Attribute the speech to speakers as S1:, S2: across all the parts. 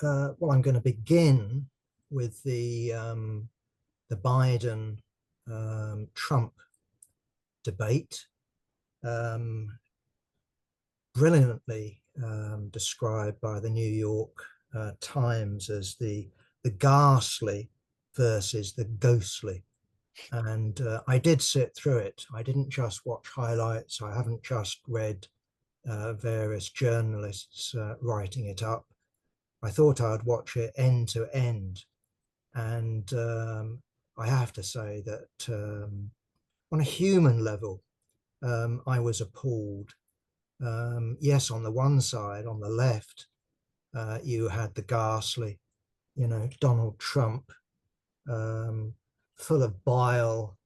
S1: Well, I'm going to begin with the Biden Trump debate, brilliantly described by the New York Times as the ghastly versus the ghostly. And I did sit through it. I didn't just watch highlights. I haven't just read various journalists writing it up. I thought I'd watch it end to end. And I have to say that on a human level, I was appalled. Yes, on the one side, on the left, you had the ghastly, Donald Trump, full of bile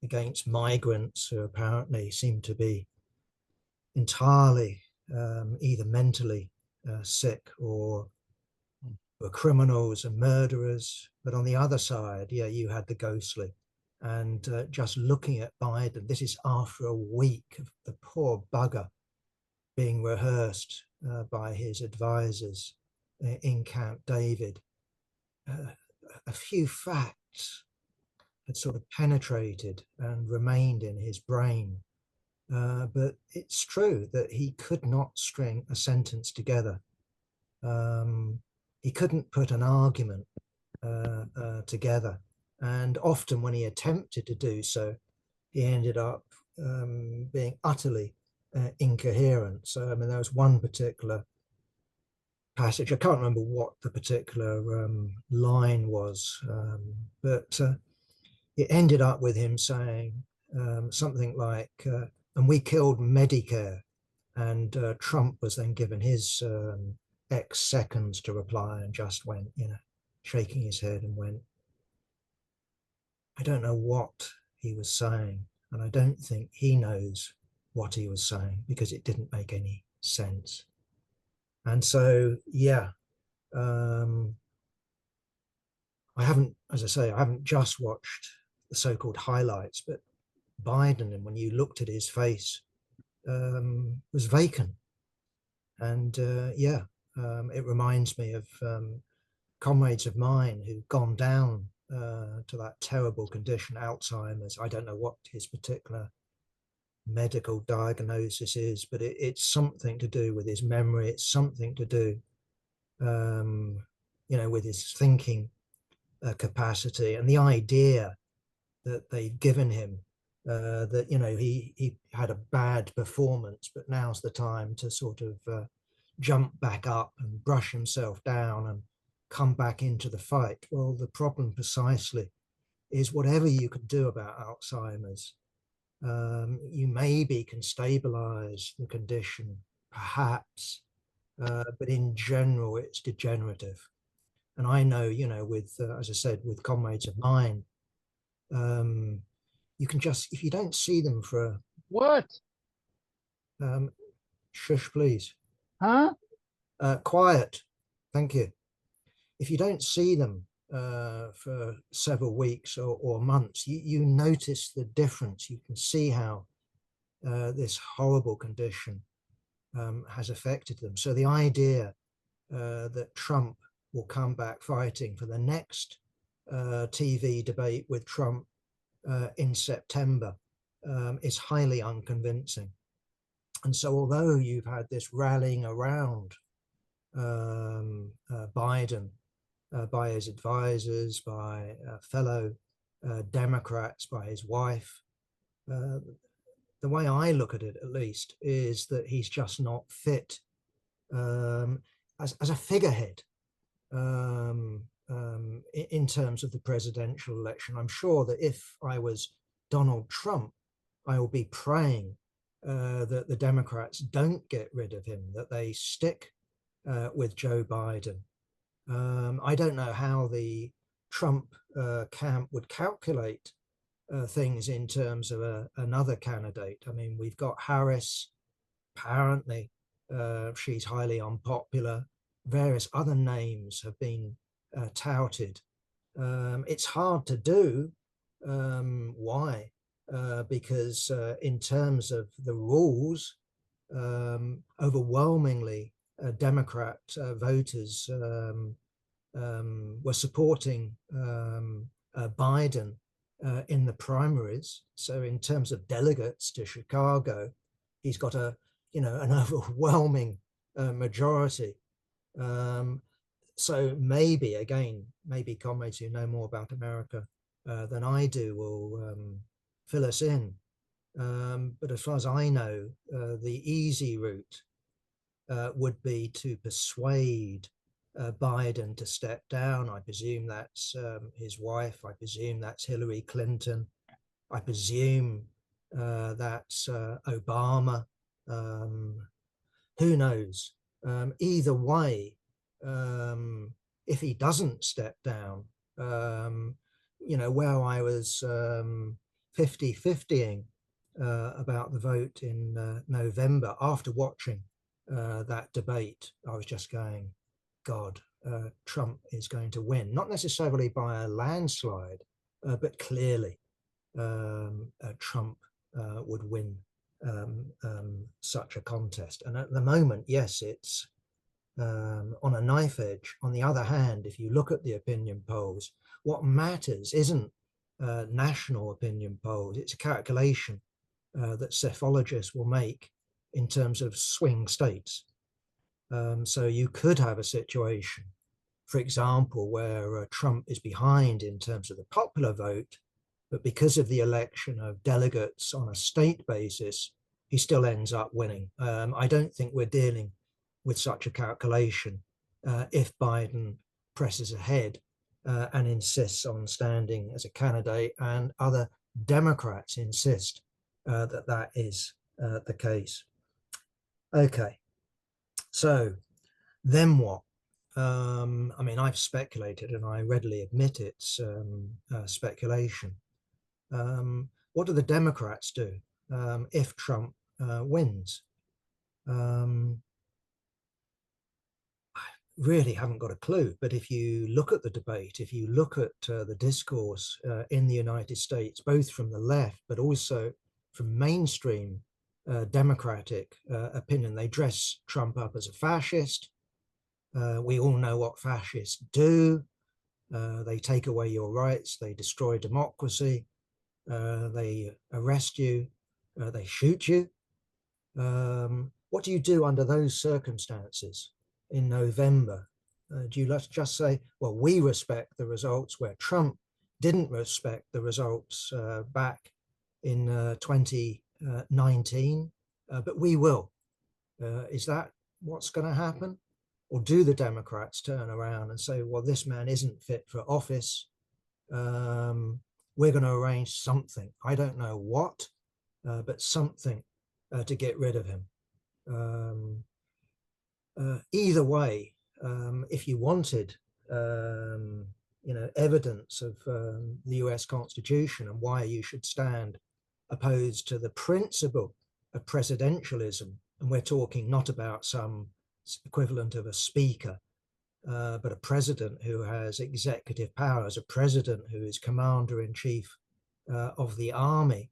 S1: against migrants who apparently seem to be entirely either mentally sick or were criminals and murderers. But on the other side, yeah, you had the ghostly. And just looking at Biden, this is after a week of the poor bugger being rehearsed by his advisors in Camp David. A few facts had sort of penetrated and remained in his brain. But it's true that he could not string a sentence together. He couldn't put an argument together. And often when he attempted to do so, he ended up being utterly incoherent. So, I mean, there was one particular passage, I can't remember what the particular line was, but it ended up with him saying something like, and we killed Medicare. And Trump was then given his X seconds to reply and just went, shaking his head and went, I don't know what he was saying. And I don't think he knows what he was saying because it didn't make any sense. And so, yeah, I haven't, as I say, I haven't just watched the so-called highlights, but Biden, and when you looked at his face, was vacant. And yeah, it reminds me of comrades of mine who've gone down to that terrible condition, Alzheimer's. I don't know what his particular medical diagnosis is, but it's something to do with his memory. It's something to do, with his thinking capacity, and the idea that they've given him that, he had a bad performance, but now's the time to sort of jump back up and brush himself down and come back into the fight. Well, the problem precisely is whatever you can do about Alzheimer's, you maybe can stabilize the condition, perhaps, but in general, it's degenerative. And I know, with, as I said, with comrades of mine, you can just, if you don't see them for
S2: What?
S1: Shush, please.
S2: Huh?
S1: Quiet. Thank you. If you don't see them for several weeks or months, you notice the difference. You can see how this horrible condition has affected them. So the idea that Trump will come back fighting for the next TV debate with Trump in September is highly unconvincing. And so although you've had this rallying around Biden by his advisors, by fellow Democrats, by his wife, the way I look at it, at least, is that he's just not fit as a figurehead in terms of the presidential election. I'm sure that if I was Donald Trump, I will be praying that the Democrats don't get rid of him, that they stick with Joe Biden. I don't know how the Trump camp would calculate things in terms of another candidate. I mean, we've got Harris, apparently she's highly unpopular. Various other names have been touted. It's hard to do. Why? Because in terms of the rules, overwhelmingly Democrat voters were supporting Biden in the primaries. So in terms of delegates to Chicago, he's got an overwhelming majority. So maybe comrades who know more about America than I do will fill us in. But as far as I know, the easy route would be to persuade Biden to step down. I presume that's his wife. I presume that's Hillary Clinton. I presume that's Obama. Who knows? Either way, if he doesn't step down, where I was 50-50ing about the vote in November, after watching that debate, I was just going, God, Trump is going to win, not necessarily by a landslide, but clearly Trump would win such a contest. And at the moment, yes, it's on a knife edge. On the other hand, if you look at the opinion polls, what matters isn't national opinion polls, it's a calculation that psephologists will make in terms of swing states. So you could have a situation, for example, where Trump is behind in terms of the popular vote, but because of the election of delegates on a state basis, he still ends up winning. I don't think we're dealing with such a calculation if Biden presses ahead and insists on standing as a candidate, and other Democrats insist that is the case. Okay, so then what? I mean, I've speculated, and I readily admit it's speculation. What do the Democrats do if Trump wins? I really haven't got a clue, but if you look at the debate, if you look at the discourse in the United States, both from the left, but also from mainstream Democratic opinion, they dress Trump up as a fascist. We all know what fascists do. They take away your rights, they destroy democracy, they arrest you, they shoot you. What do you do under those circumstances in November? Do you just say, well, we respect the results, where Trump didn't respect the results back in 2019, but we will? Is that what's going to happen? Or do the Democrats turn around and say, well, this man isn't fit for office. We're going to arrange something. I don't know what, but something to get rid of him. Either way, if you wanted, evidence of the US Constitution and why you should stand opposed to the principle of presidentialism, and we're talking not about some equivalent of a speaker, but a president who has executive powers, a president who is commander-in-chief of the army.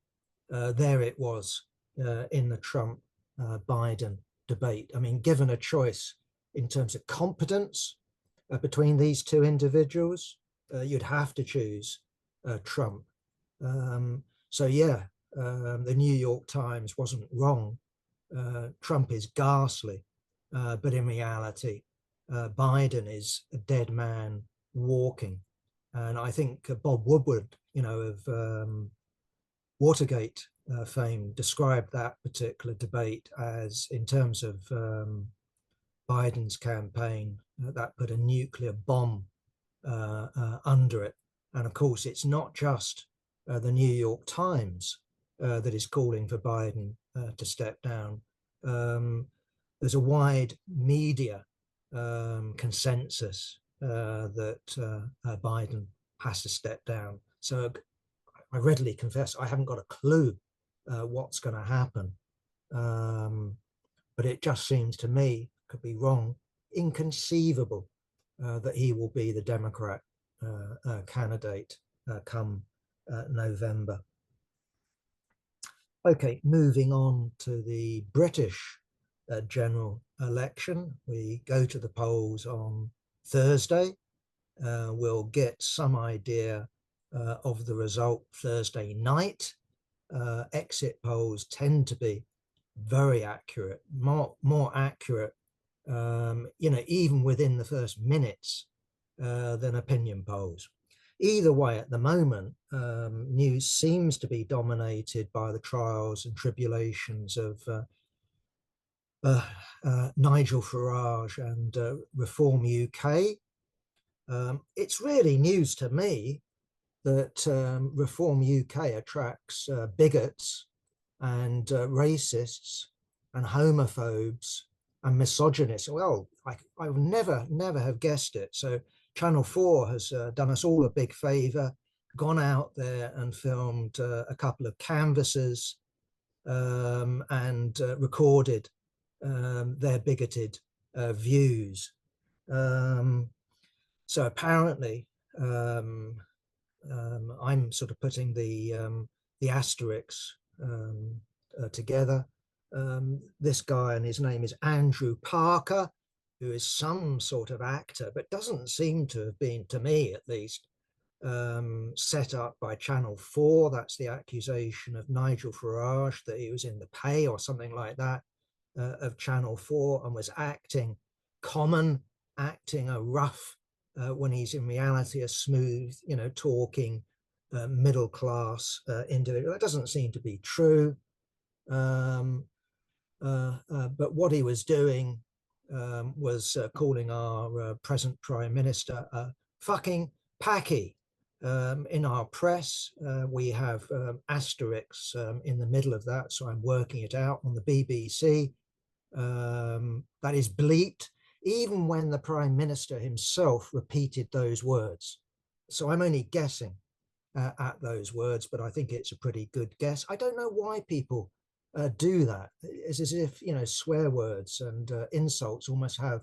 S1: There it was in the Trump-Biden debate. I mean, given a choice in terms of competence between these two individuals, you'd have to choose Trump. So yeah, the New York Times wasn't wrong. Trump is ghastly, but in reality, Biden is a dead man walking. And I think Bob Woodward, of Watergate fame, described that particular debate as, in terms of Biden's campaign, that put a nuclear bomb under it. And of course, it's not just the New York Times that is calling for Biden to step down. There's a wide media consensus that Biden has to step down. So I readily confess I haven't got a clue what's going to happen. But it just seems to me, could be wrong, inconceivable that he will be the Democrat candidate come November. Okay, moving on to the British general election. We go to the polls on Thursday. We'll get some idea of the result Thursday night. Exit polls tend to be very accurate, more accurate, even within the first minutes than opinion polls. Either way, at the moment, news seems to be dominated by the trials and tribulations of Nigel Farage and Reform UK. It's really news to me that Reform UK attracts bigots and racists and homophobes and misogynists. Well, I would never have guessed it. So Channel 4 has done us all a big favor, gone out there and filmed a couple of canvases and recorded their bigoted views. So apparently, I'm sort of putting the asterisks together. This guy, and his name is Andrew Parker, who is some sort of actor, but doesn't seem to have been, to me at least, set up by Channel 4. That's the accusation of Nigel Farage, that he was in the pay or something like that of Channel 4 and was acting a rough, when he's in reality a smooth, talking middle class individual. That doesn't seem to be true. But what he was doing was calling our present Prime Minister a fucking packy. In our press, we have asterisks in the middle of that, so I'm working it out on the BBC. That is bleeped, even when the Prime Minister himself repeated those words. So I'm only guessing at those words, but I think it's a pretty good guess. I don't know why people do that. It's as if, swear words and insults almost have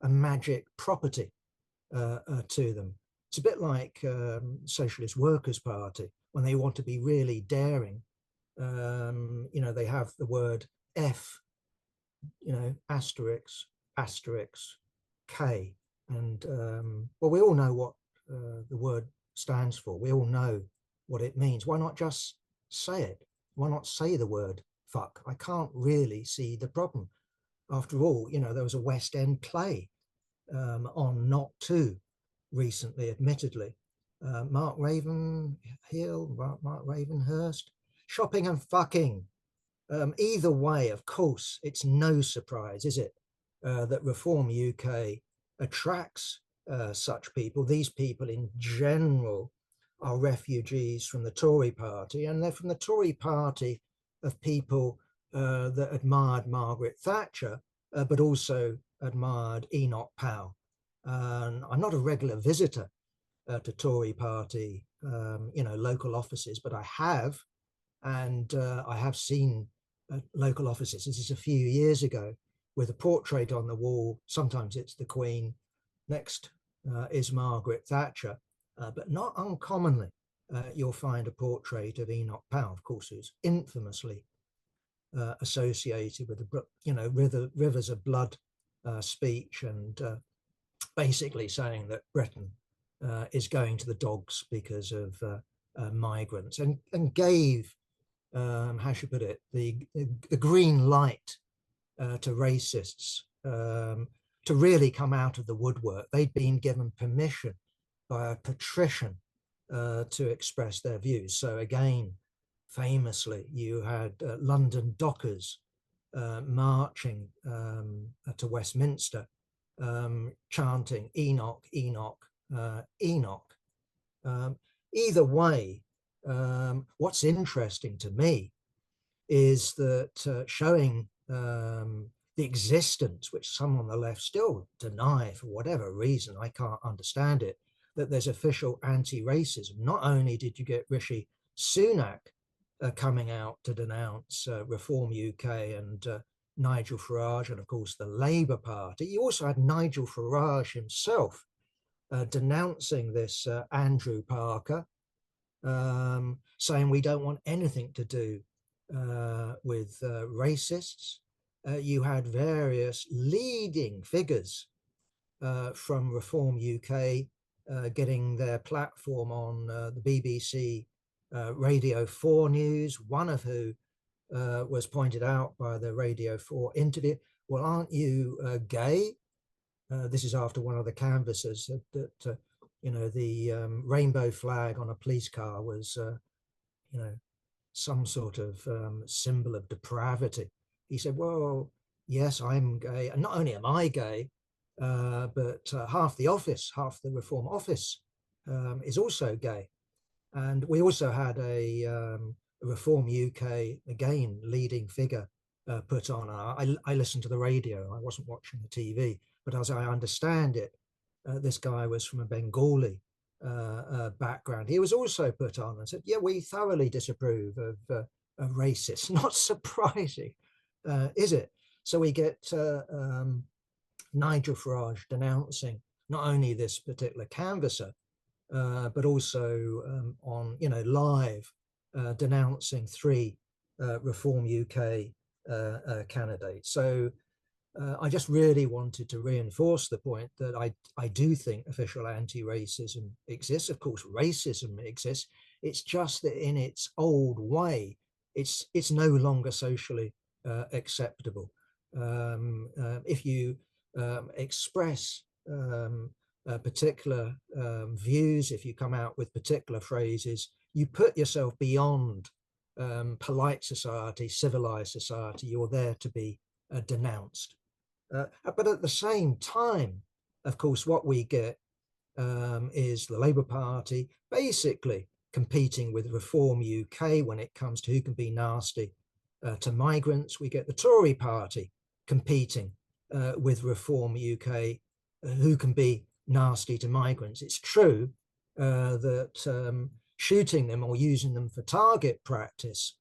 S1: a magic property to them. It's a bit like Socialist Workers' Party, when they want to be really daring. They have the word F, asterisk, K. And, well, we all know what the word stands for. We all know what it means. Why not just say it? Why not say the word fuck? I can't really see the problem. After all, there was a West End play on Not 2 recently, admittedly. Mark Ravenhill, Mark Ravenhurst, shopping and fucking. Either way, of course, it's no surprise, is it, that Reform UK attracts such people. These people in general are refugees from the Tory party, and they're from the Tory party of people that admired Margaret Thatcher, but also admired Enoch Powell. I'm not a regular visitor to Tory party, local offices, but I have, and I have seen local offices. This is a few years ago, with a portrait on the wall. Sometimes it's the Queen, next is Margaret Thatcher, but not uncommonly you'll find a portrait of Enoch Powell, of course, who's infamously associated with the rivers of blood speech, and basically saying that Britain is going to the dogs because of migrants, and gave, how should I put it, the green light to racists to really come out of the woodwork. They'd been given permission by a patrician to express their views. So again, famously, you had London dockers marching to Westminster, chanting Enoch, Enoch, Enoch. Either way, what's interesting to me is that showing the existence, which some on the left still deny for whatever reason, I can't understand it, that there's official anti-racism. Not only did you get Rishi Sunak coming out to denounce Reform UK and Nigel Farage, and of course the Labour Party, you also had Nigel Farage himself denouncing this Andrew Parker, saying we don't want anything to do with racists. you had various leading figures from Reform UK getting their platform on the BBC Radio 4 News, one of who was pointed out by the Radio 4 interview, well, aren't you gay? This is after one of the canvassers said that, the rainbow flag on a police car was, some sort of symbol of depravity. He said, well, yes, I'm gay. And not only am I gay, but half the Reform office is also gay. And we also had a Reform UK, again, leading figure put on. I listened to the radio, I wasn't watching the TV, but as I understand it, this guy was from a Bengali background. He was also put on and said, yeah, we thoroughly disapprove of racists. Not surprising, is it? So we get Nigel Farage denouncing not only this particular canvasser, but also on, live denouncing three Reform UK candidates. So I just really wanted to reinforce the point that I do think official anti-racism exists. Of course, racism exists. It's just that in its old way, it's no longer socially acceptable. If you express particular views, if you come out with particular phrases, you put yourself beyond polite society, civilized society. You're there to be denounced. But at the same time, of course, what we get is the Labour Party basically competing with Reform UK when it comes to who can be nasty to migrants. We get the Tory party competing with Reform UK, who can be nasty to migrants. It's true that shooting them or using them for target practice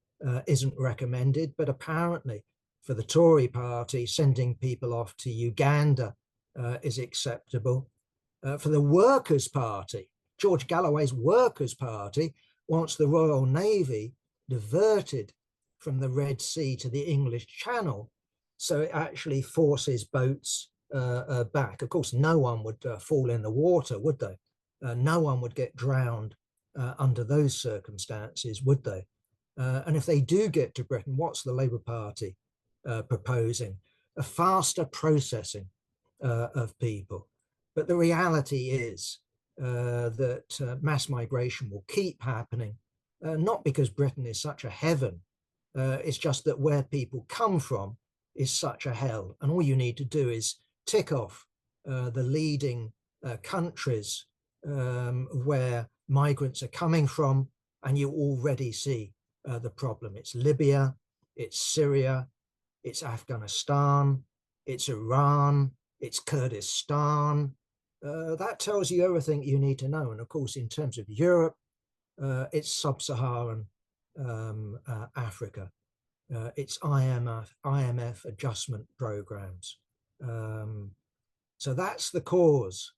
S1: isn't recommended, but apparently for the Tory party, sending people off to Uganda is acceptable. For the Workers' Party, George Galloway's Workers' Party wants the Royal Navy diverted from the Red Sea to the English Channel, so it actually forces boats back. Of course, no one would fall in the water, would they? No one would get drowned under those circumstances, would they? And if they do get to Britain, what's the Labour Party proposing? A faster processing of people. But the reality is that mass migration will keep happening, not because Britain is such a heaven. It's just that where people come from is such a hell. And all you need to do is tick off the leading countries where migrants are coming from, and you already see the problem. It's Libya, it's Syria, it's Afghanistan, it's Iran, it's Kurdistan. That tells you everything you need to know. And of course, in terms of Europe, it's sub-Saharan Africa. It's IMF adjustment programs. So that's the cause.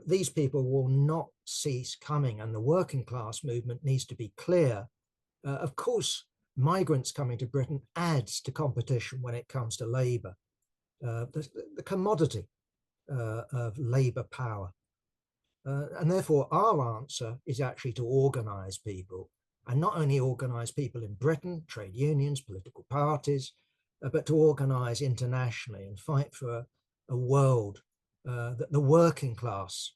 S1: These people will not cease coming, and the working class movement needs to be clear. Of course, migrants coming to Britain adds to competition when it comes to labour, the commodity of labour power. And therefore, our answer is actually to organise people, and not only organise people in Britain, trade unions, political parties, but to organise internationally and fight for a world that the working class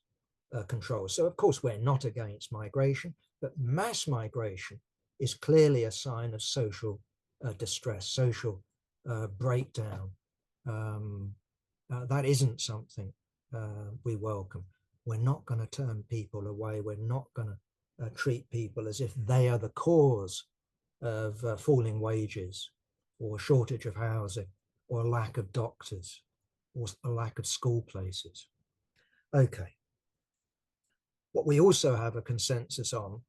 S1: controls. So, of course, we're not against migration, but mass migration is clearly a sign of social distress, social breakdown. That isn't something we welcome. We're not going to turn people away. We're not going to treat people as if they are the cause of falling wages or shortage of housing or a lack of doctors or a lack of school places. Okay. What we also have a consensus on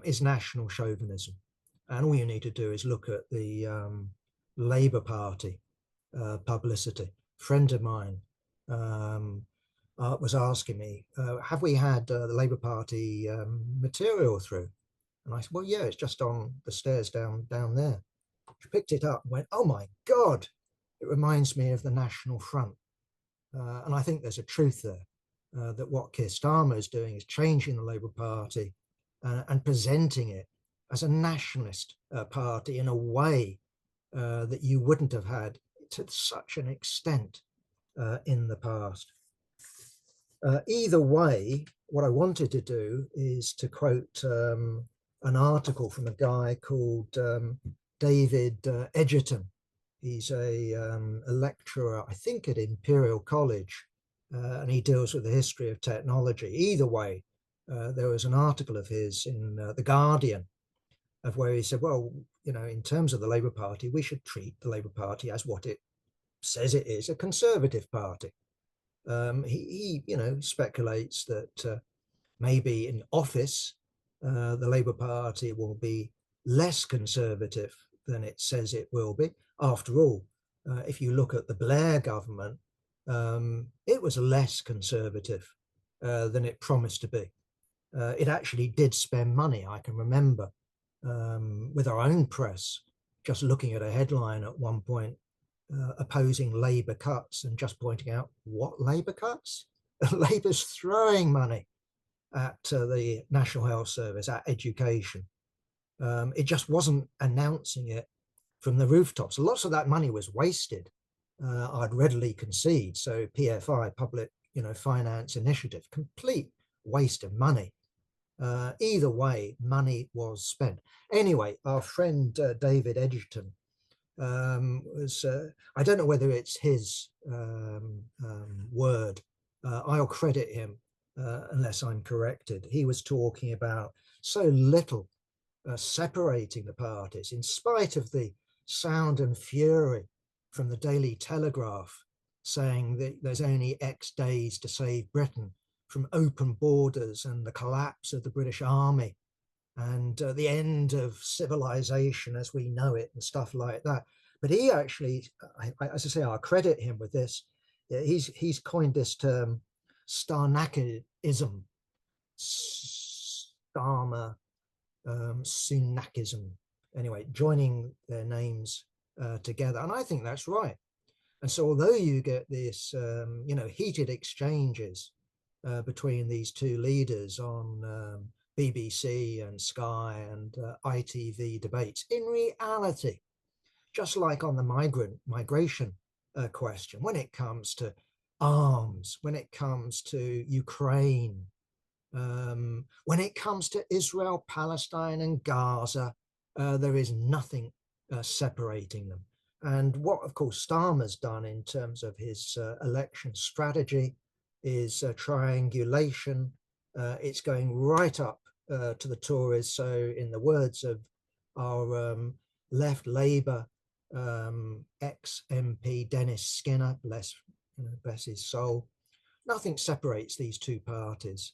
S1: is national chauvinism. And all you need to do is look at the Labour Party publicity. A friend of mine was asking me, have we had the Labour Party material through? And I said, well, yeah, it's just on the stairs down there. She picked it up and went, oh my God, It reminds me of the National Front. And I think there's a truth there, that what Keir Starmer is doing is changing the Labour Party and presenting it as a nationalist party in a way that you wouldn't have had to such an extent in the past. Either way, what I wanted to do is to quote an article from a guy called David Edgerton. He's a lecturer, I think, at Imperial College, and he deals with the history of technology. Either way, there was an article of his in The Guardian of where he said, well, you know, in terms of the Labour Party, we should treat the Labour Party as what it says it is, a conservative party. He you know, speculates that maybe in office, the Labour Party will be less conservative than it says it will be. After all, if you look at the Blair government, it was less conservative than it promised to be. It actually did spend money. I can remember with our own press just looking at a headline at one point opposing Labour cuts and just pointing out, what Labour cuts? Labour's throwing money at the National Health Service, at education. It just wasn't announcing it from the rooftops. Lots of that money was wasted, I'd readily concede. So PFI, Public, you know, Finance Initiative, complete waste of money. Either way, money was spent. Anyway, our friend David Edgerton was, I don't know whether it's his word. I'll credit him unless I'm corrected. He was talking about so little separating the parties, in spite of the sound and fury from the Daily Telegraph saying that there's only X days to save Britain from open borders and the collapse of the British Army and the end of civilization as we know it and stuff like that. But he actually, as I say, I'll credit him with this. He's coined this term, Starnakism, Starmer, Sunakism. Anyway, joining their names together, and I think that's right. And so, although you get this, you know, heated exchanges between these two leaders on BBC and Sky and ITV debates, in reality, just like on the migration question, when it comes to arms, when it comes to Ukraine, when it comes to Israel-Palestine and Gaza, there is nothing separating them. And what, of course, Starmer's done in terms of his election strategy is triangulation. It's going right up to the Tories. So in the words of our left Labour ex-MP Dennis Skinner, bless his soul, nothing separates these two parties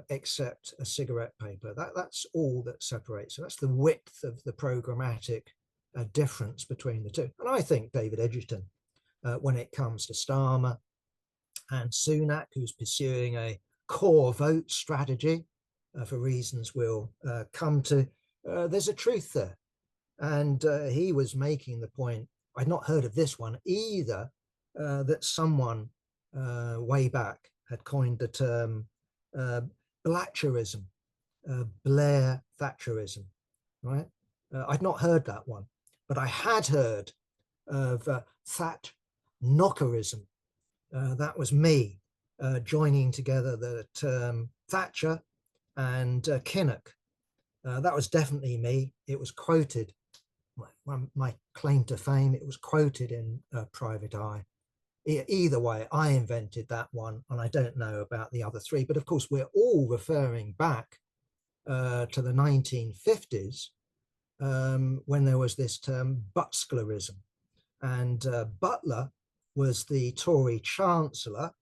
S1: except a cigarette paper. That's all that separates. So that's the width of the programmatic difference between the two. And I think David Edgerton, when it comes to Starmer and Sunak, who's pursuing a core vote strategy for reasons we'll come to, there's a truth there. And he was making the point, I'd not heard of this one either, that someone way back had coined the term Blatcherism, Blair Thatcherism, right? I'd not heard that one, but I had heard of That Knockerism. That was me joining together the term Thatcher and Kinnock. That was definitely me. It was quoted, my claim to fame, it was quoted in Private Eye. Either way, I invented that one, and I don't know about the other three. But of course, we're all referring back to the 1950s when there was this term Butsklerism. And Butler was the Tory Chancellor,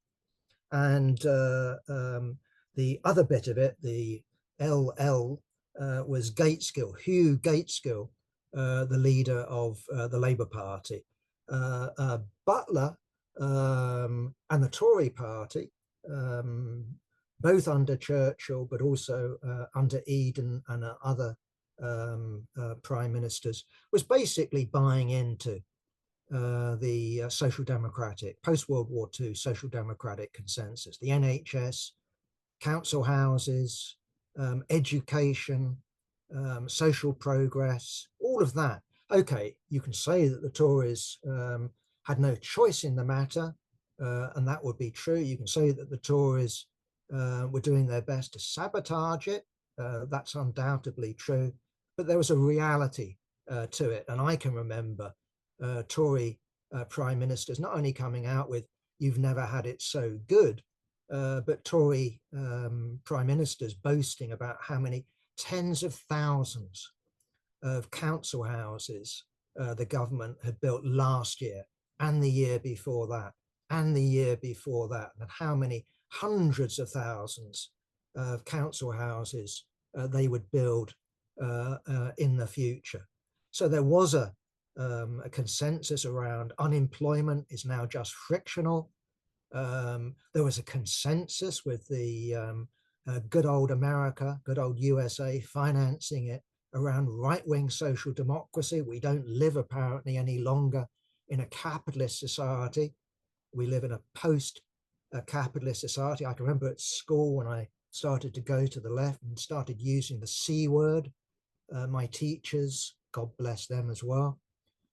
S1: and the other bit of it, the LL, was Gateskill, Hugh Gateskill, the leader of the Labour Party. Butler and the Tory Party, both under Churchill, but also under Eden and other prime ministers, was basically buying into the social democratic, post-World War II social democratic consensus, the NHS, council houses, education, social progress, all of that. Okay, you can say that the Tories had no choice in the matter, and that would be true. You can say that the Tories were doing their best to sabotage it. That's undoubtedly true. But there was a reality to it. And I can remember Tory prime ministers not only coming out with, "You've never had it so good," but Tory prime ministers boasting about how many tens of thousands of council houses the government had built last year and the year before that and the year before that, and how many hundreds of thousands of council houses they would build in the future. So there was a consensus around unemployment is now just frictional. There was a consensus with the good old America, good old USA financing it around right-wing social democracy. We don't live apparently any longer in a capitalist society. We live in a post-capitalist society. I can remember at school when I started to go to the left and started using the C word, my teachers, God bless them as well,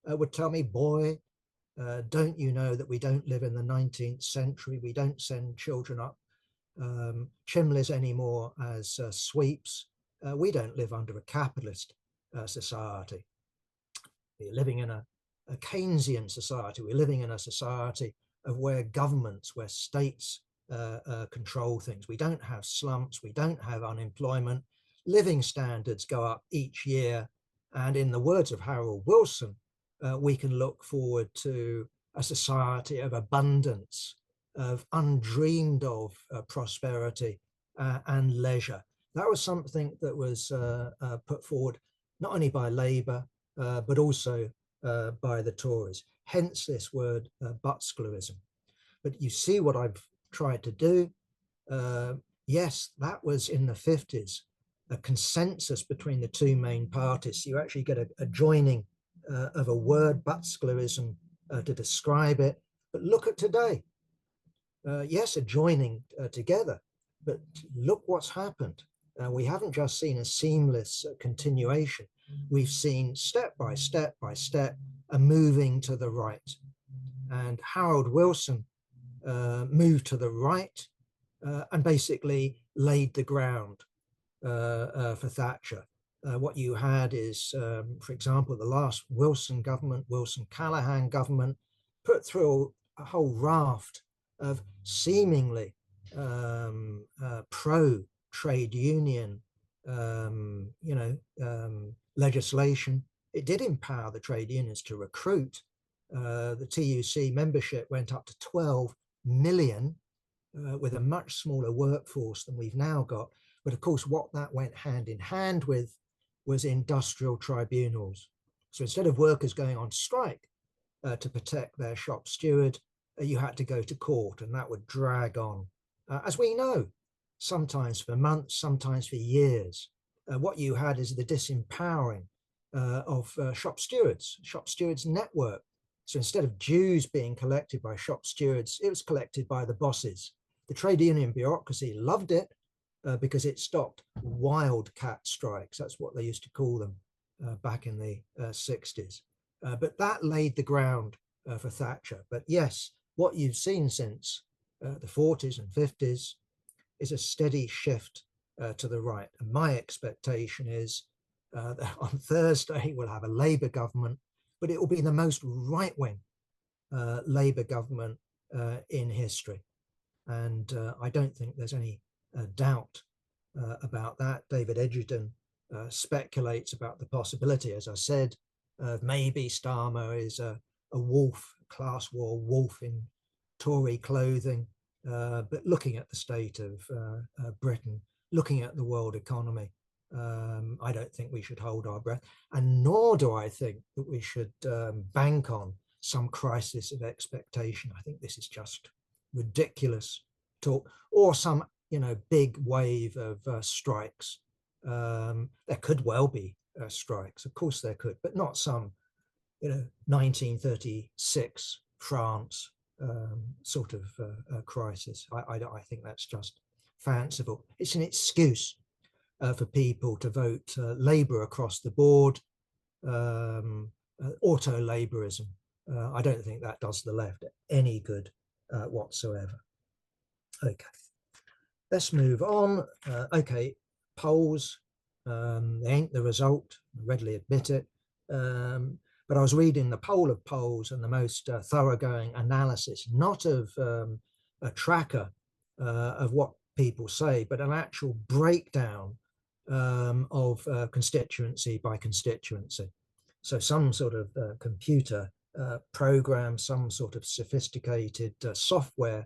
S1: would tell me, "Boy, don't you know that we don't live in the 19th century? We don't send children up chimneys anymore as sweeps. We don't live under a capitalist society. We're living in a Keynesian society. We're living in a society of where governments, where states control things. We don't have slumps. We don't have unemployment. Living standards go up each year. And in the words of Harold Wilson, we can look forward to a society of abundance, of undreamed of prosperity and leisure." That was something that was put forward not only by Labour, but also by the Tories. Hence this word butsclerism. But you see what I've tried to do. Yes, that was in the 50s, a consensus between the two main parties. You actually get a joining of a word, butsclerism, to describe it. But look at today. Yes, a joining together, but look what's happened. We haven't just seen a seamless continuation. We've seen step by step by step a moving to the right. And Harold Wilson moved to the right and basically laid the ground for Thatcher. What you had is, for example, the last Wilson government, Wilson-Callaghan government, put through a whole raft of seemingly pro-trade union, legislation. It did empower the trade unions to recruit. The TUC membership went up to 12 million with a much smaller workforce than we've now got. But of course, what that went hand in hand with was industrial tribunals. So instead of workers going on strike to protect their shop steward, you had to go to court, and that would drag on, as we know, sometimes for months, sometimes for years. What you had is the disempowering of shop stewards network. So instead of dues being collected by shop stewards, it was collected by the bosses. The trade union bureaucracy loved it because it stopped wildcat strikes. That's what they used to call them back in the 60s. But that laid the ground for Thatcher. But yes, what you've seen since the 40s and 50s is a steady shift to the right. And my expectation is that on Thursday we'll have a Labour government, but it will be the most right-wing Labour government in history. And I don't think there's any doubt about that. David Edgerton speculates about the possibility, as I said, of maybe Starmer is a wolf, a class war wolf in Tory clothing. But looking at the state of Britain, looking at the world economy, I don't think we should hold our breath. And nor do I think that we should bank on some crisis of expectation. I think this is just ridiculous talk, or some big wave of strikes. There could well be strikes, of course there could, but not some 1936 France sort of crisis. I think that's just fanciful. It's an excuse for people to vote Labour across the board, auto-Labourism. I don't think that does the left any good whatsoever. Okay, let's move on. Okay, polls, they ain't the result, I readily admit it. But I was reading the poll of polls and the most thoroughgoing analysis, not of a tracker of what people say, but an actual breakdown of constituency by constituency. So some sort of computer program, some sort of sophisticated software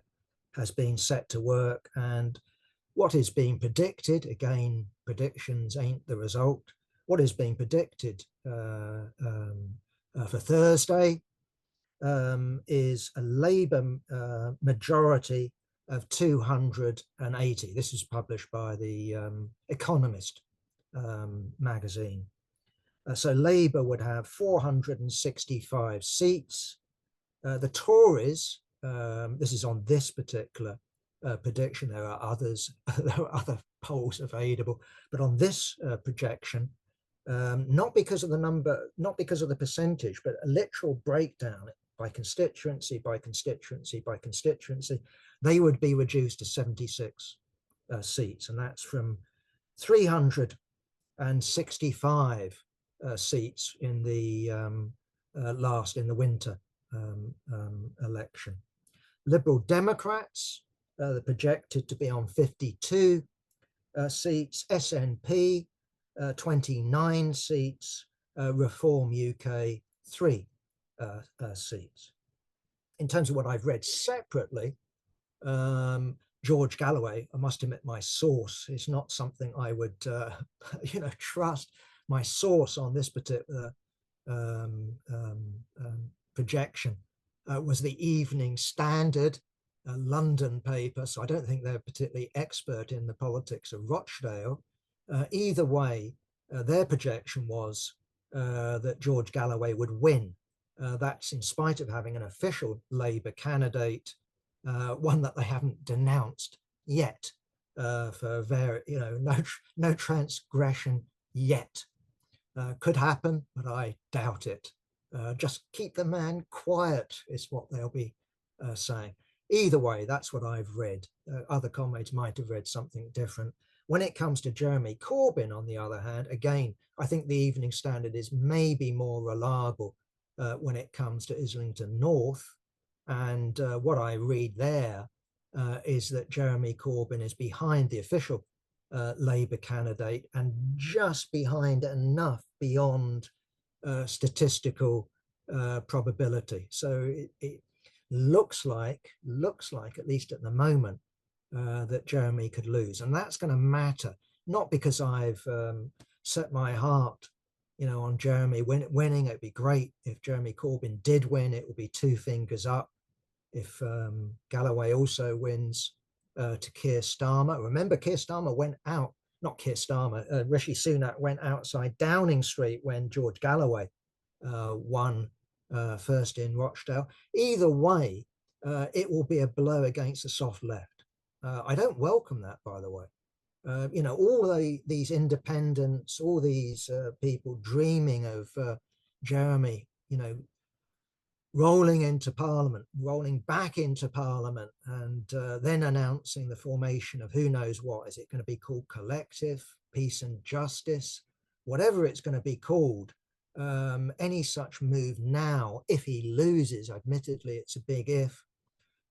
S1: has been set to work, and what is being predicted, again, predictions ain't the result, what is being predicted for Thursday is a Labour majority of 280. This is published by the Economist magazine. So Labour would have 465 seats. The Tories, this is on this particular prediction, there are others, there are other polls available, but on this projection, not because of the number, not because of the percentage, but a literal breakdown by constituency, by constituency, by constituency, they would be reduced to 76 seats, and that's from 365 seats in the in the winter election. Liberal Democrats, they're projected to be on 52 seats, SNP 29 seats, Reform UK 3 seats. In terms of what I've read separately, George Galloway, I must admit my source is not something I would trust. My source on this particular projection was the Evening Standard, a London paper, so I don't think they're particularly expert in the politics of Rochdale. Either way, their projection was that George Galloway would win. That's in spite of having an official Labour candidate, one that they haven't denounced yet, for no transgression yet. Could happen, but I doubt it. Just keep the man quiet is what they'll be saying. Either way, that's what I've read. Other comrades might have read something different. When it comes to Jeremy Corbyn, on the other hand, again, I think the Evening Standard is maybe more reliable when it comes to Islington North. And what I read there is that Jeremy Corbyn is behind the official Labour candidate and just behind enough beyond statistical probability. So it looks like, at least at the moment, that Jeremy could lose. And that's going to matter, not because I've set my heart, on Jeremy winning. It'd be great if Jeremy Corbyn did win. It would be two fingers up. If Galloway also wins to Keir Starmer. Remember, Keir Starmer went out, not Keir Starmer, Rishi Sunak went outside Downing Street when George Galloway won first in Rochdale. Either way, it will be a blow against the soft left. I don't welcome that, by the way. All these independents, all these people dreaming of Jeremy, rolling into Parliament, rolling back into Parliament, and then announcing the formation of who knows what. Is it going to be called Collective, Peace and Justice? Whatever it's going to be called, any such move now, if he loses, admittedly it's a big if,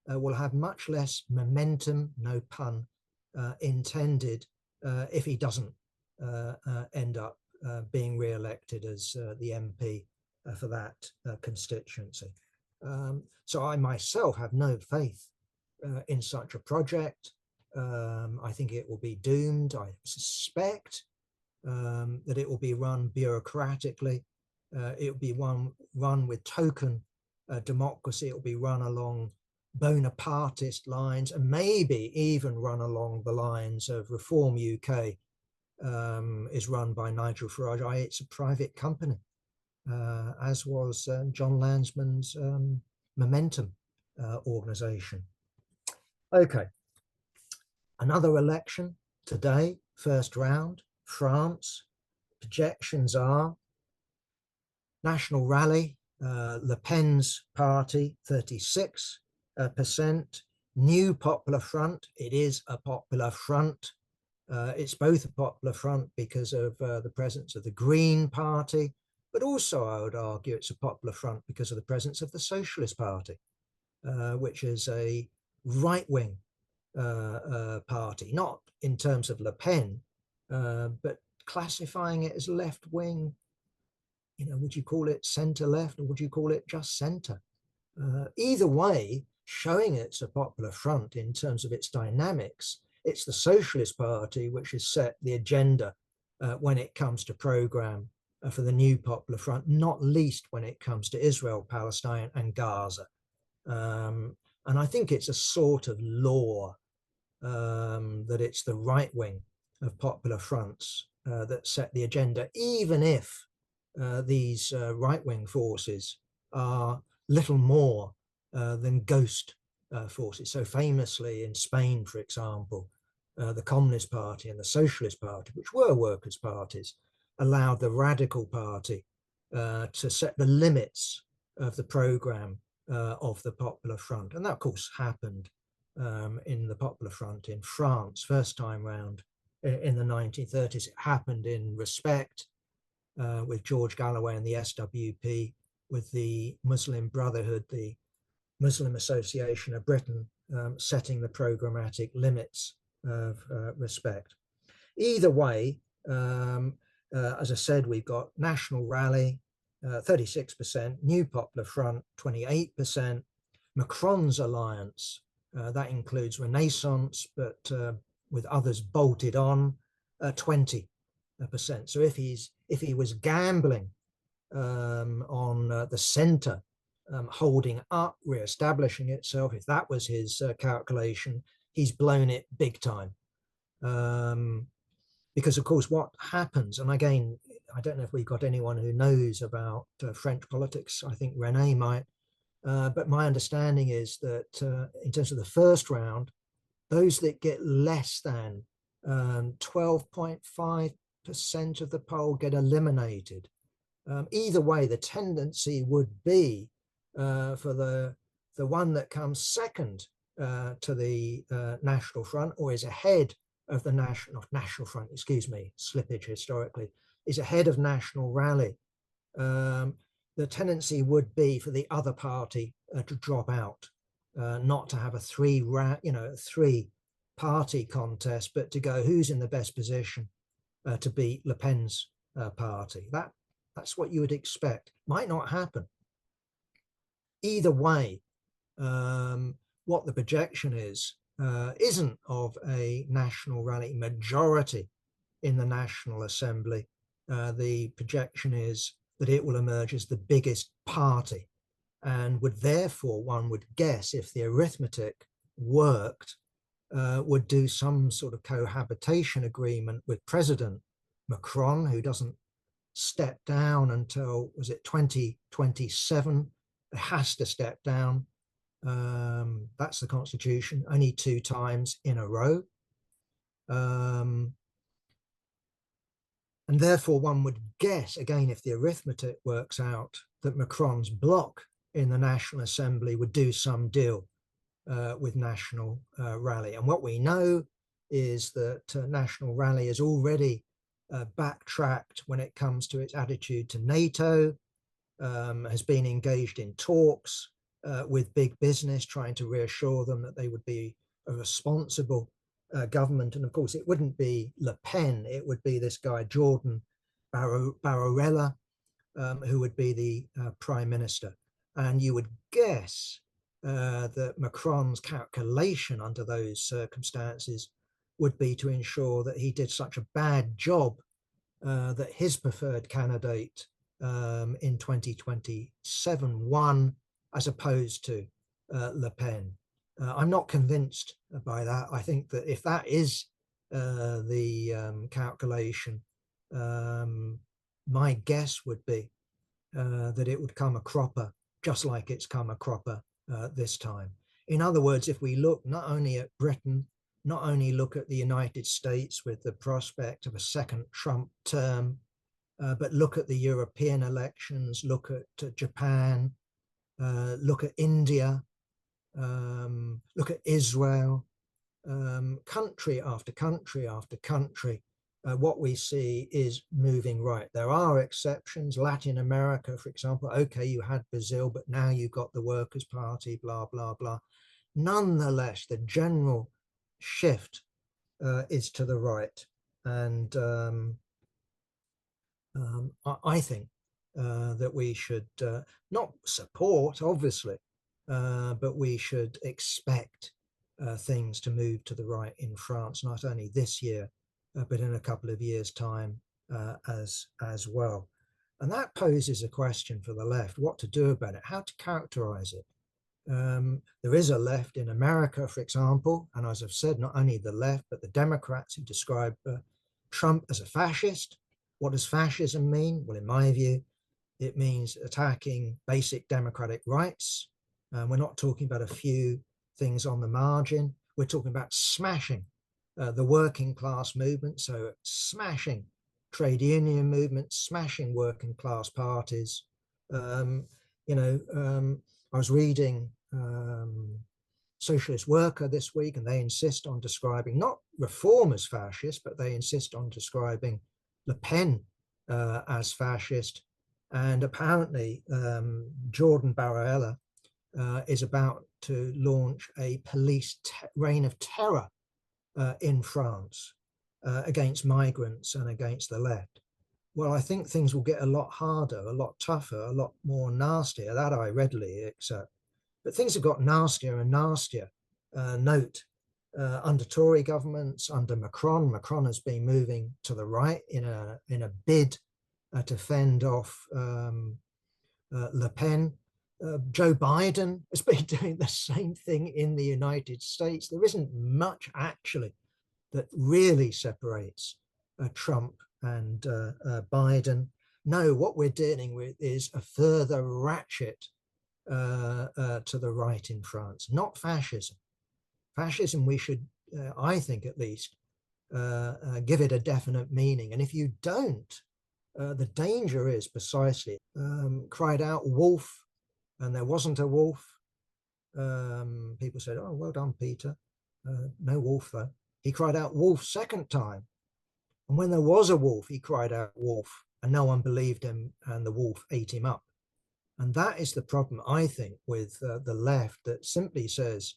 S1: will have much less momentum, no pun intended, if he doesn't end up being re-elected as the MP for that constituency. So I myself have no faith in such a project. I think it will be doomed. I suspect that it will be run bureaucratically. It will be run with token democracy. It will be run along Bonapartist lines, and maybe even run along the lines of Reform UK is run by Nigel Farage. It's a private company. as was John Landsman's Momentum organization. Okay, another election today, first round, France. Projections are National Rally, Le Pen's party, 36%. New Popular Front, it is a popular front. It's both a popular front because of the presence of the Green Party, but also I would argue it's a popular front because of the presence of the Socialist Party, which is a right-wing party, not in terms of Le Pen, but classifying it as left-wing. You know, would you call it centre-left or would you call it just centre? Either way, showing it's a popular front in terms of its dynamics. It's the Socialist Party which has set the agenda when it comes to programme for the new Popular Front, not least when it comes to Israel-Palestine and Gaza. And I think it's a sort of law that it's the right wing of popular fronts that set the agenda, even if these right-wing forces are little more than ghost forces. So famously in Spain, for example, the Communist Party and the Socialist Party, which were workers' parties, allowed the Radical Party to set the limits of the programme of the Popular Front. And that, of course, happened in the Popular Front in France, first time round in the 1930s. It happened in Respect with George Galloway and the SWP, with the Muslim Brotherhood, the Muslim Association of Britain, setting the programmatic limits of Respect. Either way, as I said, we've got National Rally, 36%, New Popular Front, 28%, Macron's alliance, that includes Renaissance, but with others bolted on, 20%. So if he was gambling on the centre holding up, re-establishing itself, if that was his calculation, he's blown it big time. Because of course what happens, and again, I don't know if we've got anyone who knows about French politics, I think René might, but my understanding is that in terms of the first round, those that get less than 12.5% of the poll get eliminated. Either way, the tendency would be for the one that comes second to the National Front, or is ahead of the National Front, excuse me, slippage historically, is ahead of National Rally. The tendency would be for the other party to drop out, not to have a three-party contest, but to go who's in the best position to beat Le Pen's party. That's what you would expect. Might not happen. Either way, what the projection is isn't of a National Rally majority in the National Assembly. The projection is that it will emerge as the biggest party, and would therefore, one would guess, if the arithmetic worked, would do some sort of cohabitation agreement with President Macron, who doesn't step down until, was it 2027? It has to step down. That's the constitution, only 2 times in a row. And therefore one would guess, again, if the arithmetic works out, that Macron's bloc in the National Assembly would do some deal with National Rally. And what we know is that National Rally has already backtracked when it comes to its attitude to NATO, has been engaged in talks with big business, trying to reassure them that they would be a responsible government. And of course, it wouldn't be Le Pen, it would be this guy, Jordan Barbarella, who would be the prime minister. And you would guess that Macron's calculation under those circumstances would be to ensure that he did such a bad job that his preferred candidate in 2027 won, as opposed to Le Pen. I'm not convinced by that. I think that if that is the calculation, my guess would be that it would come a cropper, just like it's come a cropper this time. In other words, if we look not only at Britain, not only look at the United States with the prospect of a second Trump term, but look at the European elections, look at Japan, look at India, look at Israel, country after country after country, what we see is moving right. There are exceptions. Latin America, for example, okay, you had Brazil, but now you've got the Workers' Party, blah, blah, blah. Nonetheless, the general shift is to the right. And I think that we should not support, obviously, but we should expect things to move to the right in France, not only this year, but in a couple of years' time as well. And that poses a question for the left, what to do about it, how to characterize it. There is a left in America, for example, and as I've said, not only the left, but the Democrats who describe Trump as a fascist. What does fascism mean? Well, in my view, it means attacking basic democratic rights. We're not talking about a few things on the margin. We're talking about smashing the working class movement, so smashing trade union movements, smashing working class parties. I was reading Socialist Worker this week, and they insist on describing not reform as fascist, but they insist on describing Le Pen as fascist. And apparently Jordan Barella is about to launch a police reign of terror in France against migrants and against the left. Well, I think things will get a lot harder, a lot tougher, a lot more nastier. That I readily accept. But things have got nastier and nastier. Note, under Tory governments, under Macron, Macron has been moving to the right in a bid to fend off Le Pen. Joe Biden has been doing the same thing in the United States. There isn't much actually that really separates Trump and Biden. No, what we're dealing with is a further ratchet to the right in France, not fascism. Fascism, we should, I think at least, give it a definite meaning. And if you don't, the danger is precisely cried out wolf, and there wasn't a wolf. People said, oh, well done, Peter. No wolf, though. He cried out wolf second time. And when there was a wolf, he cried out wolf, and no one believed him, and the wolf ate him up. And that is the problem, I think, with the left that simply says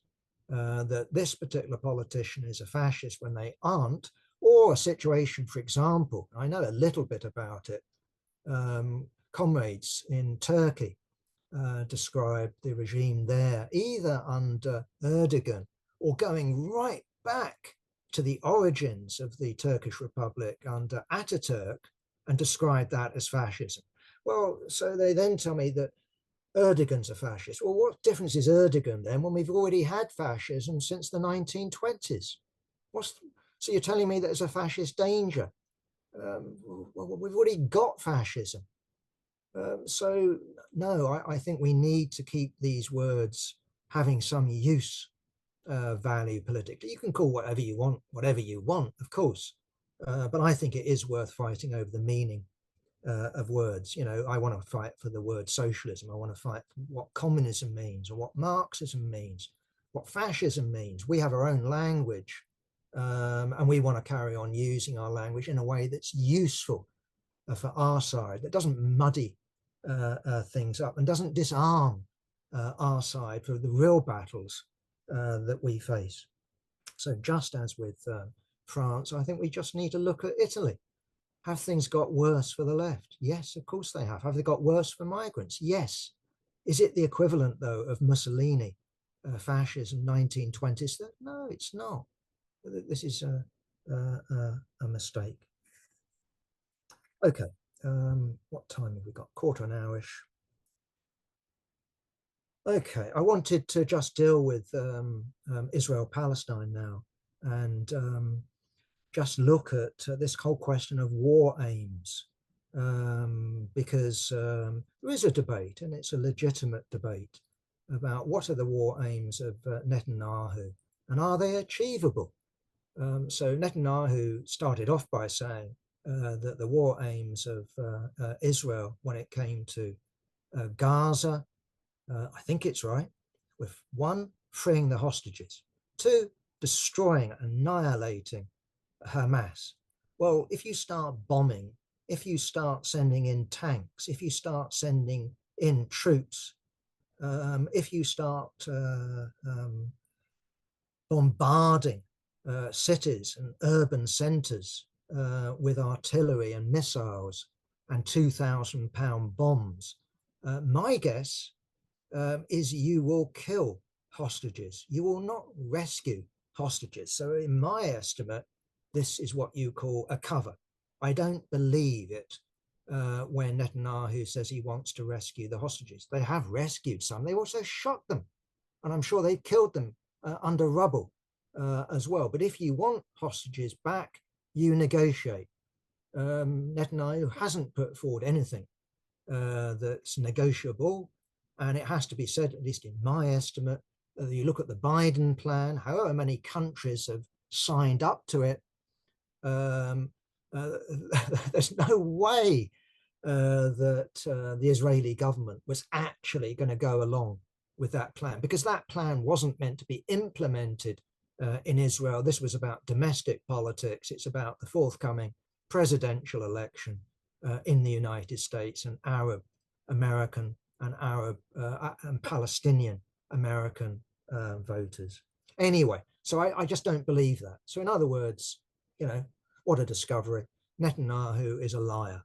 S1: that this particular politician is a fascist when they aren't, or a situation, for example, I know a little bit about it. Comrades in Turkey described the regime there, either under Erdogan or going right back to the origins of the Turkish Republic under Ataturk, and described that as fascism. Well, so they then tell me that Erdogan's a fascist. Well, what difference is Erdogan then when we've already had fascism since the 1920s? So you're telling me that there's a fascist danger? Well, we've already got fascism. So no, I think we need to keep these words having some use value politically. You can call whatever you want, of course. But I think it is worth fighting over the meaning of words. You know, I want to fight for the word socialism. I want to fight for what communism means, or what Marxism means, what fascism means. We have our own language, and we want to carry on using our language in a way that's useful for our side, that doesn't muddy things up and doesn't disarm our side for the real battles that we face. So just as with France, I think we just need to look at Italy. Have things got worse for the left? Yes, of course they have. Have they got worse for migrants? Yes. Is it the equivalent, though, of Mussolini, fascism, 1920s? No, it's not. This is a mistake. Okay, what time have we got? Quarter an hour-ish. Okay, I wanted to just deal with Israel-Palestine now, and just look at this whole question of war aims. because there is a debate, and it's a legitimate debate, about what are the war aims of Netanyahu and are they achievable? So Netanyahu started off by saying that the war aims of Israel when it came to Gaza, I think it's right, with one, freeing the hostages, two, destroying, annihilating Hamas. Well, if you start bombing, if you start sending in tanks, if you start sending in troops, if you start bombarding cities and urban centres with artillery and missiles and 2,000-pound bombs, my guess is you will kill hostages. You will not rescue hostages. So in my estimate, this is what you call a cover. I don't believe it when Netanyahu says he wants to rescue the hostages. They have rescued some. They also shot them. And I'm sure they've killed them under rubble as well. But if you want hostages back, you negotiate. Netanyahu hasn't put forward anything that's negotiable. And it has to be said, at least in my estimate, you look at the Biden plan, however many countries have signed up to it, there's no way that the Israeli government was actually going to go along with that plan, because that plan wasn't meant to be implemented in Israel. This was about domestic politics. It's about the forthcoming presidential election in the United States and Arab American and Arab and Palestinian American voters. Anyway, so I just don't believe that. So in other words, you know, what a discovery. Netanyahu is a liar.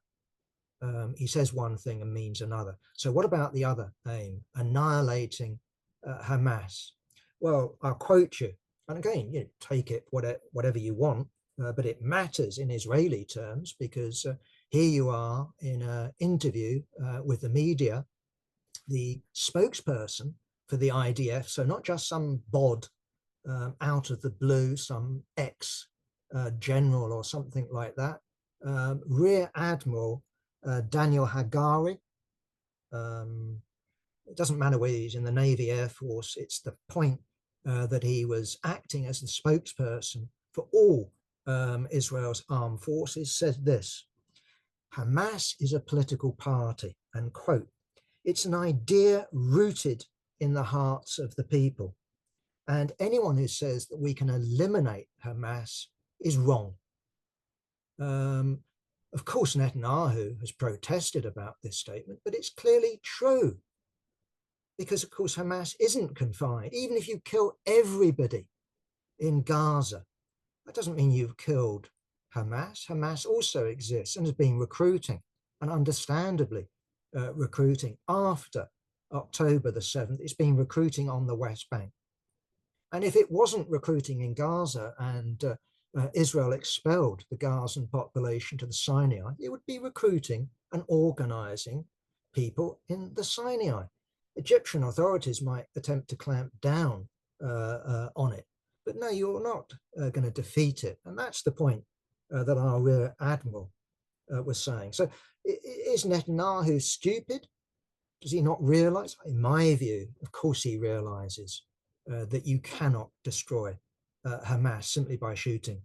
S1: He says one thing and means another. So what about the other aim, annihilating Hamas? Well, I'll quote you. And again, you know, take it whatever you want, but it matters in Israeli terms, because here you are in an interview with the media, the spokesperson for the IDF, so not just some bod out of the blue, some ex-general or something like that, Rear Admiral Daniel Hagari. It doesn't matter whether he's in the Navy, Air Force, it's the point that he was acting as the spokesperson for all Israel's armed forces, said this: Hamas is a political party, and quote, it's an idea rooted in the hearts of the people. And anyone who says that we can eliminate Hamas is wrong. Of course, Netanyahu has protested about this statement, but it's clearly true. Because, of course, Hamas isn't confined. Even if you kill everybody in Gaza, that doesn't mean you've killed Hamas. Hamas also exists and has been recruiting, and understandably recruiting after October the 7th. It's been recruiting on the West Bank. And if it wasn't recruiting in Gaza and Israel expelled the Gazan population to the Sinai, it would be recruiting and organizing people in the Sinai. Egyptian authorities might attempt to clamp down on it, but no, you're not going to defeat it. And that's the point that our Rear Admiral was saying. So is Netanyahu stupid? Does he not realize? In my view, of course he realizes that you cannot destroy Hamas simply by shooting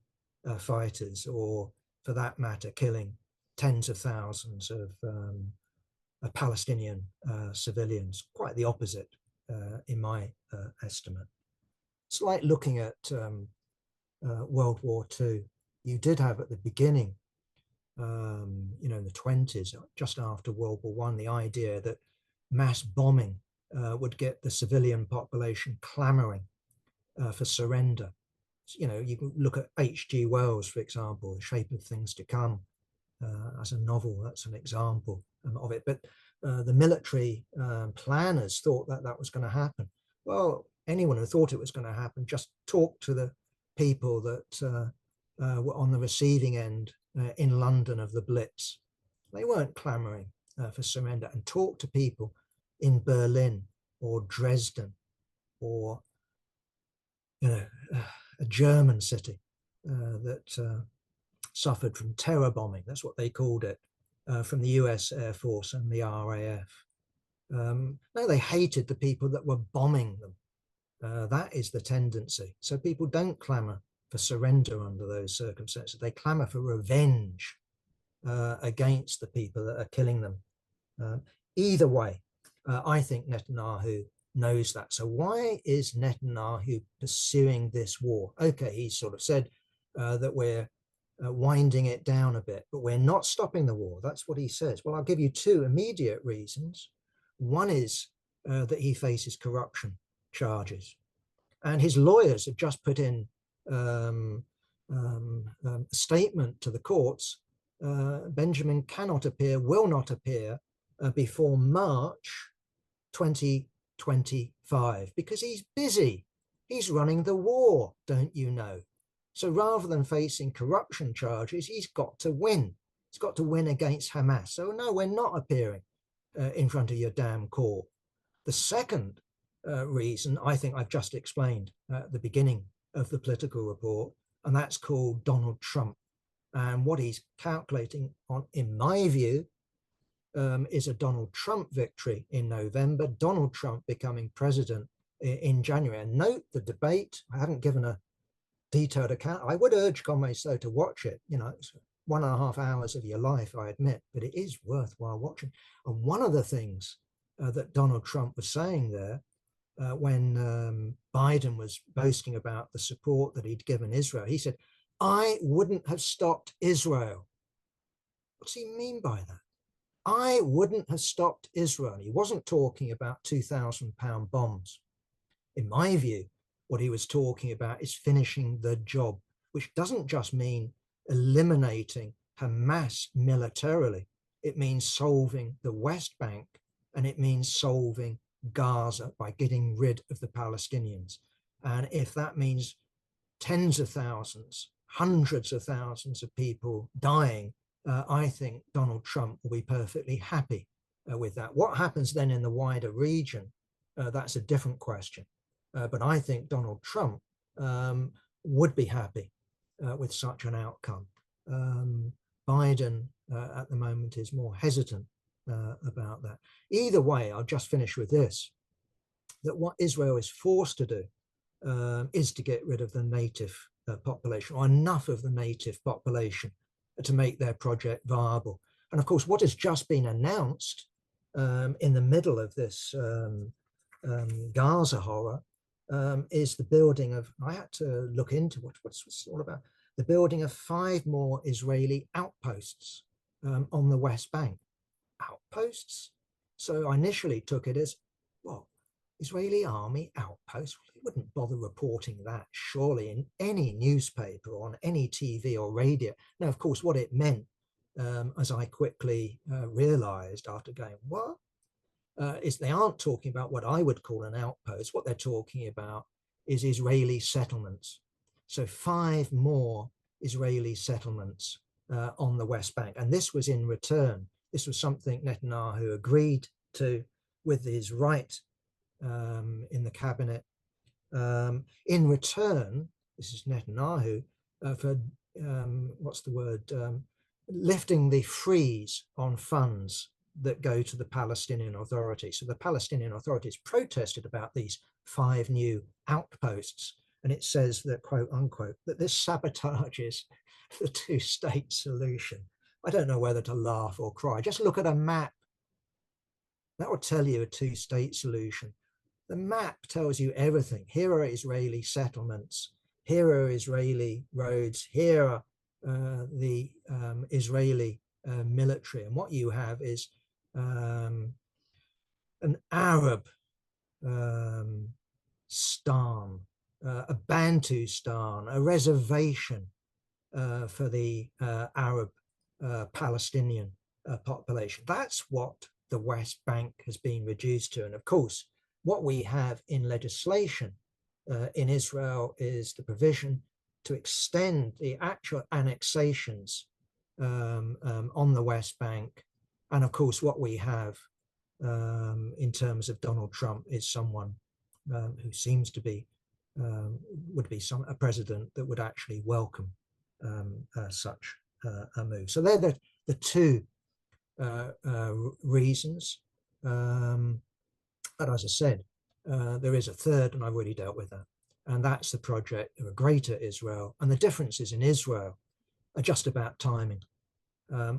S1: fighters, or for that matter, killing tens of thousands of Palestinian civilians. Quite the opposite, in my estimate. It's like looking at World War II. You did have at the beginning, you know, in the 20s, just after World War I, the idea that mass bombing would get the civilian population clamoring for surrender. You know, you can look at H.G. Wells, for example, The Shape of Things to Come, as a novel. That's an example of it. But the military planners thought that that was going to happen. Well, anyone who thought it was going to happen, just talk to the people that were on the receiving end in London of the Blitz. They weren't clamoring for surrender. And talk to people in Berlin or Dresden or, you know, a German city that suffered from terror bombing. That's what they called it. from the US Air Force and the RAF. No, they hated the people that were bombing them. That is the tendency. So people don't clamour for surrender under those circumstances. They clamour for revenge against the people that are killing them. Either way, I think Netanyahu knows that. So why is Netanyahu pursuing this war? Okay, he sort of said that we're winding it down a bit, but we're not stopping the war. That's what he says. Well, I'll give you two immediate reasons. One is that he faces corruption charges, and his lawyers have just put in a statement to the courts. Benjamin cannot appear, will not appear before March 2025 because he's busy. He's running the war, don't you know? So rather than facing corruption charges, he's got to win. He's got to win against Hamas. So no, we're not appearing in front of your damn court. The second reason I think I've just explained at the beginning of the political report, and that's called Donald Trump. And what he's calculating on, in my view, is a Donald Trump victory in November, Donald Trump becoming president in January. And note the debate. I haven't given a detailed account. I would urge comrades, though, to watch it. You know, it's 1.5 hours of your life, I admit, but it is worthwhile watching. And one of the things that Donald Trump was saying there when Biden was boasting about the support that he'd given Israel, he said, I wouldn't have stopped Israel. What's he mean by that? I wouldn't have stopped Israel. He wasn't talking about 2,000-pound bombs. In my view, what he was talking about is finishing the job, which doesn't just mean eliminating Hamas militarily. It means solving the West Bank, and it means solving Gaza by getting rid of the Palestinians. And if that means tens of thousands, hundreds of thousands of people dying, I think Donald Trump will be perfectly happy with that. What happens then in the wider region, that's a different question. But I think Donald Trump would be happy with such an outcome. Biden at the moment is more hesitant about that. Either way, I'll just finish with this, that what Israel is forced to do is to get rid of the native population, or enough of the native population to make their project viable. And of course, what has just been announced in the middle of this Gaza horror is the building of, I had to look into what's this all about, the building of 5 more Israeli outposts on the West Bank. Outposts? So I initially took it as, well, Israeli army outposts? They wouldn't bother reporting that, surely, in any newspaper or on any TV or radio. Now, of course, what it meant, as I quickly realized after going, what? Is they aren't talking about what I would call an outpost. What they're talking about is Israeli settlements. So 5 more Israeli settlements on the West Bank. And this was in return. This was something Netanyahu agreed to with his right in the cabinet. In return, this is Netanyahu, for, what's the word, lifting the freeze on funds that go to the Palestinian Authority. So the Palestinian authorities protested about these 5 new outposts. And it says that, quote unquote, that this sabotages the 2-state solution. I don't know whether to laugh or cry. Just look at a map. That will tell you a 2-state solution. The map tells you everything. Here are Israeli settlements. Here are Israeli roads. Here are the Israeli military. And what you have is an Arab stan, a Bantustan, a reservation for the Arab Palestinian population. That's what the West Bank has been reduced to. And of course, what we have in legislation in Israel is the provision to extend the actual annexations on the West Bank. And of course, what we have in terms of Donald Trump is someone who seems to be, would be a president that would actually welcome such a move. So they're the 2 reasons. But as I said, there is a third, and I've already dealt with that. And that's the project of a greater Israel. And the differences in Israel are just about timing.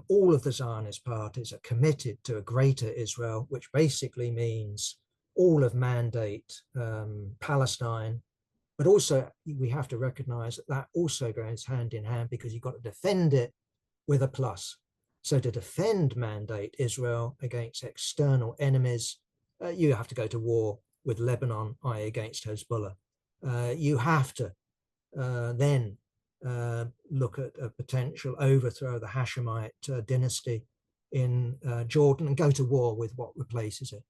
S1: All of the Zionist parties are committed to a greater Israel, which basically means all of mandate Palestine. But also, we have to recognize that that also goes hand in hand, because you've got to defend it with a plus. So to defend mandate Israel against external enemies, you have to go to war with Lebanon, i.e. against Hezbollah. You have to then look at a potential overthrow of the Hashemite dynasty in Jordan and go to war with what replaces it.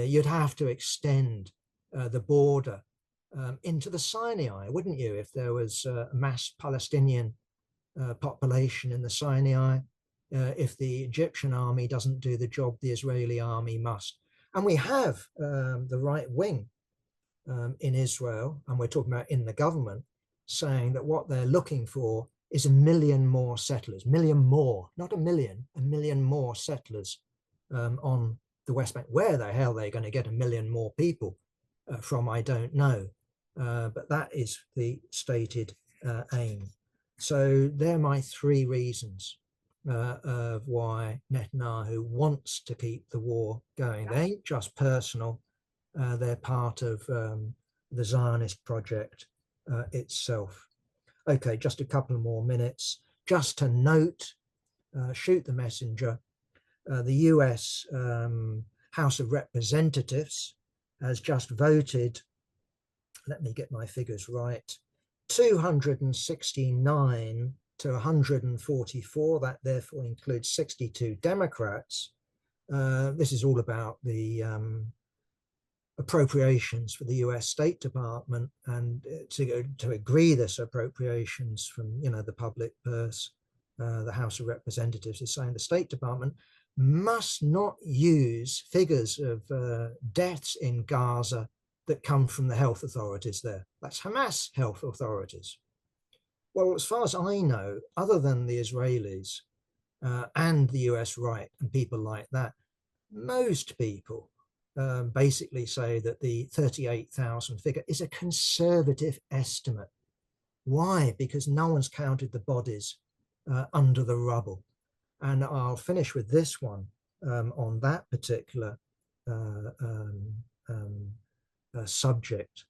S1: You'd have to extend the border into the Sinai, wouldn't you, if there was a mass Palestinian population in the Sinai, if the Egyptian army doesn't do the job the Israeli army must. And we have the right wing in Israel, and we're talking about in the government, saying that what they're looking for is 1 million more settlers, million more, not a million more settlers on the West Bank. Where the hell they're going to get 1 million more people from, I don't know. But that is the stated aim. So they're my 3 reasons of why Netanyahu wants to keep the war going. They ain't just personal. They're part of the Zionist project itself. Okay, just a couple more minutes. Just to note, shoot the messenger, the US House of Representatives has just voted, let me get my figures right, 269 to 144. That therefore includes 62 Democrats. This is all about the appropriations for the US State Department, and to agree this appropriations from the public purse, the House of Representatives is saying the State Department must not use figures of deaths in Gaza that come from the health authorities there. That's Hamas health authorities. Well, as far as I know, other than the Israelis and the US right and people like that, most people basically say that the 38,000 figure is a conservative estimate. Why? Because no one's counted the bodies under the rubble. And I'll finish with this one on that particular subject.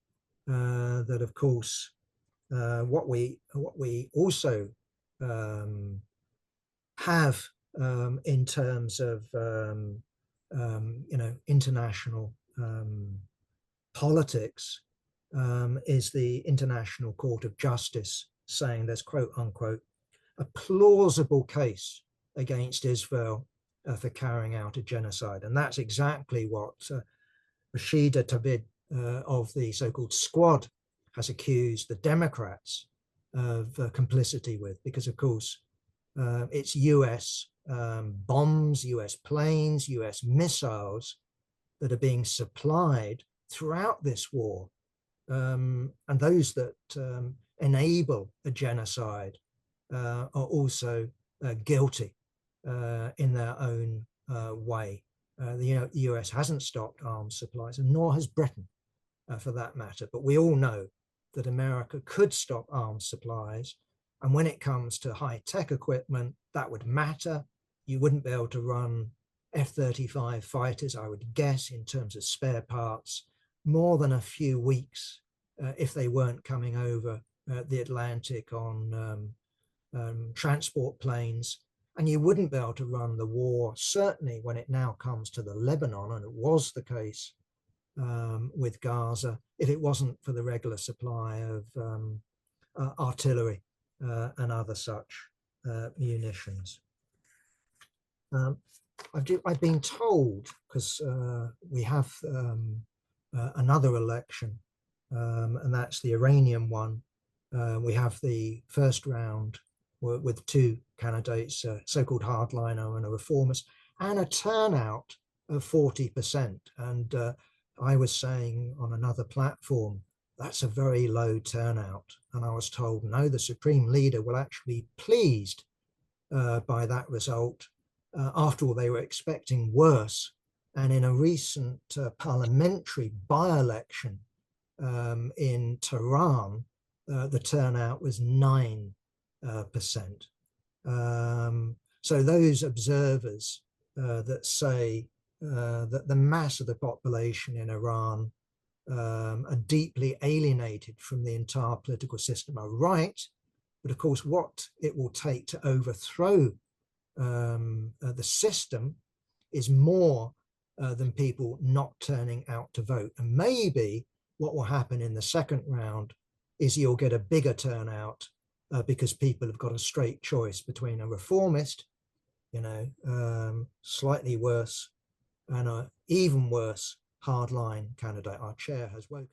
S1: That, of course, what we also have in terms of international politics is the International Court of Justice saying there's, quote unquote, a plausible case against Israel for carrying out a genocide. And that's exactly what Rashida Tlaib of the so-called Squad has accused the Democrats of complicity with, because of course it's US bombs, US planes, US missiles that are being supplied throughout this war. And those that enable a genocide are also guilty in their own way. The US hasn't stopped arms supplies, and nor has Britain for that matter. But we all know that America could stop arms supplies. And when it comes to high-tech equipment, that would matter. You wouldn't be able to run F-35 fighters, I would guess, in terms of spare parts, more than a few weeks if they weren't coming over the Atlantic on transport planes. And you wouldn't be able to run the war, certainly when it now comes to the Lebanon, and it was the case with Gaza, if it wasn't for the regular supply of artillery and other such munitions. I've been told, because we have another election, and that's the Iranian one. We have the first round with 2 candidates, a so-called hardliner and a reformist, and a turnout of 40%. And I was saying on another platform, that's a very low turnout. And I was told, no, the Supreme Leader will actually be pleased by that result, After all, they were expecting worse. And in a recent parliamentary by-election in Tehran, the turnout was 9%. So those observers that say that the mass of the population in Iran are deeply alienated from the entire political system are right. But of course, what it will take to overthrow the system is more than people not turning out to vote. And maybe what will happen in the second round is you'll get a bigger turnout because people have got a straight choice between a reformist, slightly worse, and an even worse hardline candidate. Our chair has woken.